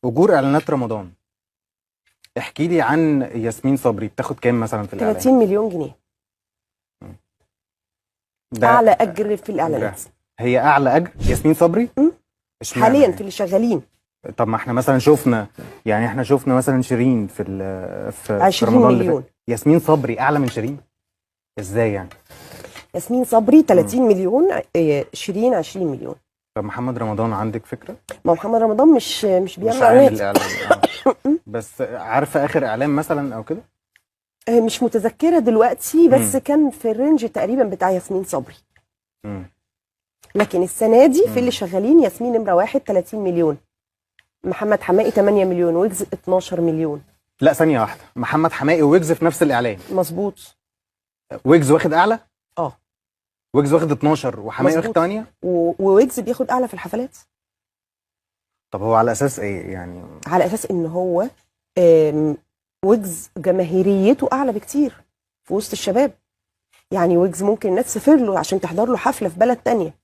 اجور اعلانات رمضان، احكي لي عن ياسمين صبري، بتاخد كام مثلا في الاعلان؟ 30 مليون جنيه ده اعلى اجر في الاعلانات. هي اعلى اجر ياسمين صبري؟ اشمعنى حاليا يعني؟ في اللي شغالين. طب ما احنا مثلا شفنا، يعني احنا شفنا مثلا شيرين في 20 رمضان اللي فات. مليون. ياسمين صبري اعلى من شيرين؟ ازاي يعني؟ ياسمين صبري 30 مليون، شيرين 20 مليون. طب محمد رمضان عندك فكره؟ ما هو محمد رمضان مش بيعمل مش عامل اعلانات. اعلان بس عارفه اخر اعلان مثلا او كده؟ مش متذكره دلوقتي، بس كان في الرينج تقريبا بتاع ياسمين صبري. مم. لكن السنه دي في اللي شغالين ياسمين نمره 1 30 مليون، محمد حماقي 8 مليون، ويجز 12 مليون. لا ثانيه واحده، محمد حماقي وويجز في نفس الاعلان؟ مظبوط. ويجز واخد اعلى؟ اه ويجز واخد 12 وحماقي واخد مظبوط. 8؟ وويجز بياخد اعلى في الحفلات. طب هو على اساس ايه يعني؟ على اساس ان هو ويجز جماهيريته اعلى بكتير في وسط الشباب. يعني ويجز ممكن الناس تسافر له عشان تحضر له حفله في بلد تانية.